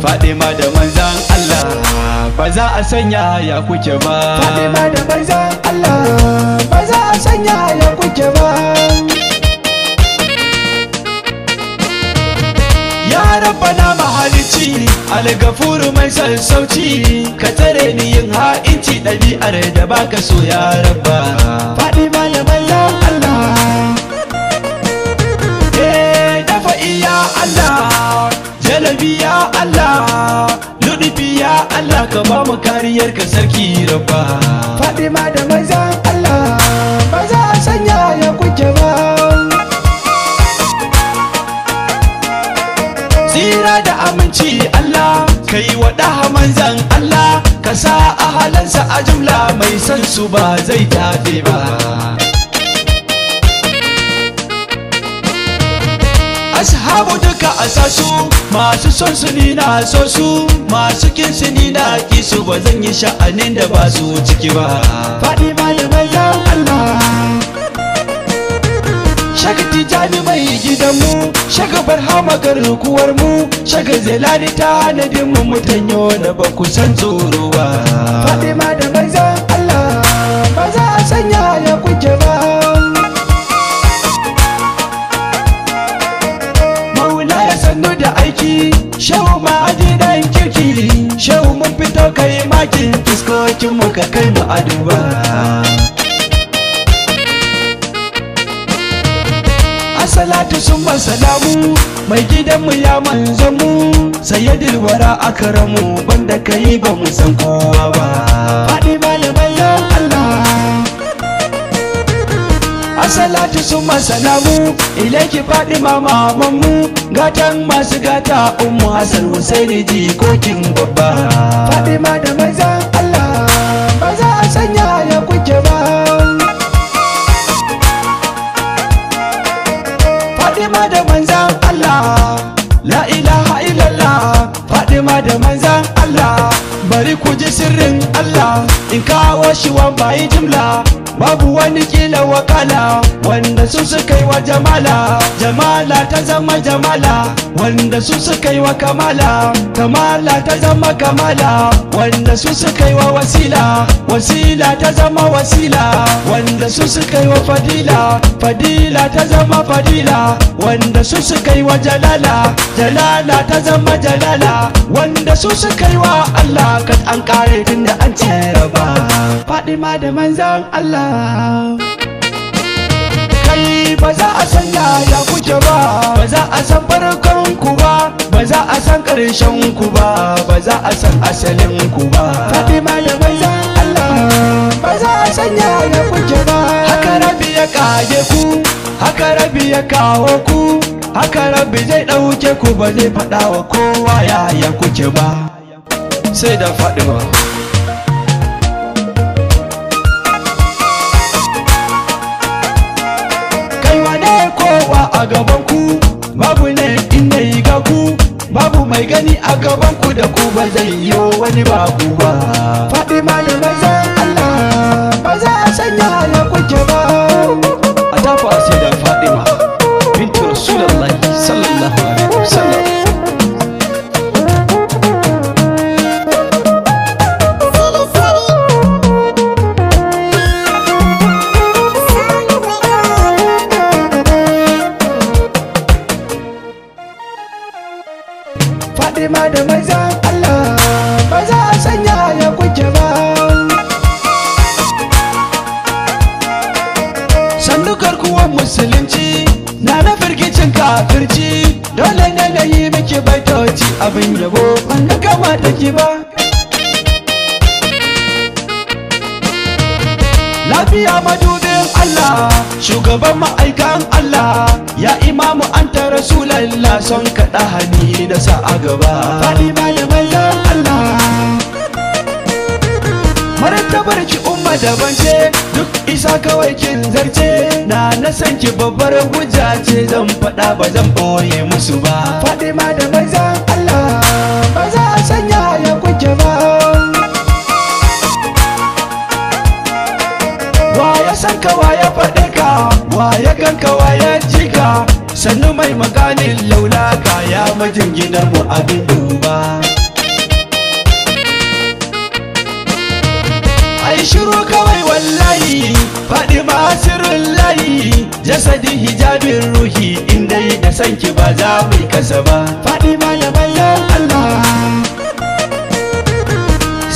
Fatima da manzan Allah ba za a sanya ya kuke ba. Fatima da manzan Allah ba za a sanya ya kuke ba. Ya Rabbana mahalici algafuru mai sassauci, ka tsare ni yin ha'inci ɗabi'ar da baka so ya Rabba. Fatima da manzan Allah dafa iya Allah, jalabi ya Allah, ludufi ya Allah, ka ba mu kariyar ka sarki Rabba. Fatima da manzan Allah ba za a sanya ya kuke ba. Tsira da aminci Allah, ka yi wa ɗaha manzan Allah, ka sa ahalansa a jumla mai san su ba zai tafi ba. Ashabu duka asasu, masu son su ni na so su, masu kin su ni na ki su, ba zan yi sha'anin da ba su ciki ba. Fatima da manzan Allah Shaga Tijani mai gidanmu, shaga Barhama garkuwar mu, shaga Zelani ta nadin mu, mutanyo da ba ku san tsoro ba. Fatima da manzan Allah ba za a sanya ya kuke ba. Maula ya sannu da aiki, shehu ma'aji dan kirki, shehu mun fito kai makin fuskokin mu ka kai mu a duba. Salatu summa salamu, mai gidanmu ya manzon mu, sayyidul wara akramu, banda kai ba mu san kowa ba. Fatima da manzan Allah Assalatu summa salamu, ilaiki Fatima mamanmu, gatan masu gata ummu Hassan Husaini jikokin babba. Fatima da manzan Allah ba za a sanya ya kuke ba. Fatima da manzan Allah, la ilaha illallah. Fatima da manzan Allah, bari ku ji sirrin Allah, in kawo shi wan bayi jimla, babu wani kila wakala, wanda su suka yi wa jamala, jamala ta zama jamala, wanda su suka yi wa kamala, kamala ta zama kamala, wanda su suka yi wa wasila, wasila ta zama wasila, wanda su suka yi wa fadila, fadila ta zama fadila, wanda su suka yi wa jalala, jalala ta zama jalala, wanda su suka yi wa Allah, kad an kare tunda an ce raba. Fatima da manzan Allah Kai ba za a sanya ya kuke ba, ba za a san farkon ku ba, ba za a san ƙarshen ku ba, ba za a san asalin ku ba. Fatima da manzan Allah ba za a sanya ya kuke ba. Haka Rabbi ya kage ku, haka Rabbi ya kawo ku, haka Rabbi zai ɗauke ku, ba zai faɗa wa kowa ya kuke ba, sai da Fatima. Kowa a gaban ku babu ne inda yi ga ku, babu mai gani a gaban ku da ku ba zai yi wani babu ba. Fatima da manzan Allah ba za a sanya ya kuke ba. A tafa sai da Fatima bintu Rasulullahi sallallahu alaihi wasallam. Fatima da manzan Allah ba za a sanya ya kuke ba. Sandukar kuwan musulunci na na firgicin kafirci, dole ne na yi miki baitoci abin yabo ban ga gama da ki ba. Lafiya madubin Allah, shugaban ma'aikan Allah, ya imamu anta rasulallah, son kaɗa hani da sa a gaba. Fatima da manzan Allah martabar ki umma daban ce, duk isa kawai kin zarce, na san ki babbar hujja ce, zan faɗa ba zan ɓoye musu ba. Fatima da manzan Allah jingina mu abin duba. Ai shiru kawai wallahi Fadima sirrin layi jasadi hijabin ruhi inda da sanki ba za mu kasa ba. Fadima da manzan Allah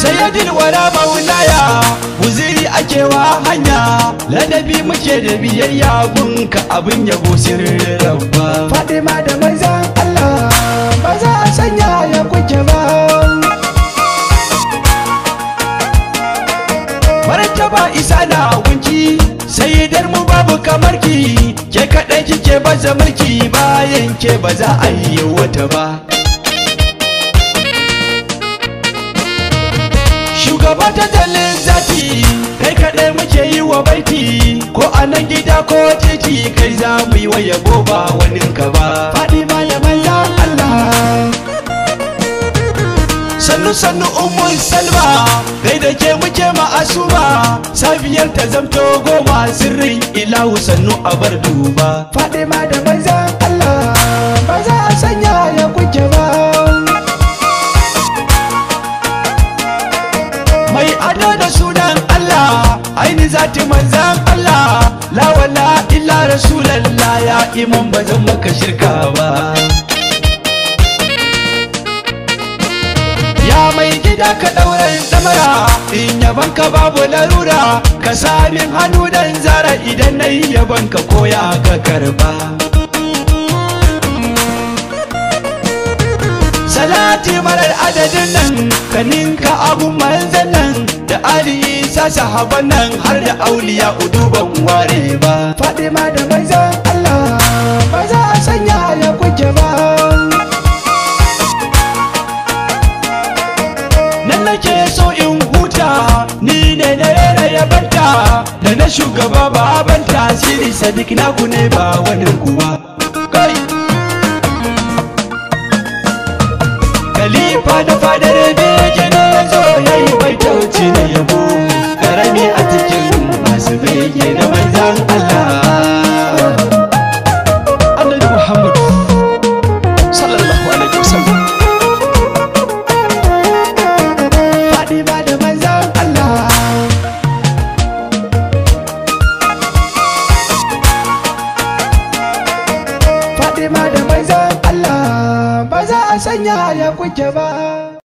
Sayyidul wara maulaya wuziri akewa hanya ladabi muke da biyayya gunka abin yabo sirrin rabba. Fadima da manzan Allah ba za a sanya ya kuke ba. Martaba isa na gunki sayyidar mu babu kamar ki ke kaɗai kike baza mulki bayan ke ba za a yi wata ba. Shugaba ta dalin zati kai kaɗai muke yi wa baiti ko a nan gida ko titi kai za mu yi wa yabo ba wani ka ba. Fadima da manzan Allah sannu sannu umar salma kai da ke muke ma'asuma safiyar ta zamto goma sirrin ilahu sannu a bar duba. Fadima da manzan Allah ba za a sanya ya kuke ba. Mai ado da sunan Allah aini zati manzan Allah la wala illa rasulallah ya imam ba zan maka shirka ba. Ya mai gida ka ɗauren ɗamara in yaban ka babu larura ka samin hannu dan zara idan na yi yaban ka koya ka karba. Salati marar adadin nan ka ninka abun manzan nan da Ali Isa sahaban nan har da auliya uduban ware ba. Fadima da manzan Allah ba za a sanya ya kuke ba. Nan nake so in huta ni ne na rera yabanta da na shugaba baban tasiri Sadiq naku ne ba wani kuwa. Kai Khalifa da fadar bege ne ya zo ya yi baitoci na yabo karami a cikin masu bege da manzan Allah. Annabi Muhammad sallallahu alaihi wasallam. Fadima da manzan Allah Fadima da manzan Allah ba za a sanya ya kuke ba.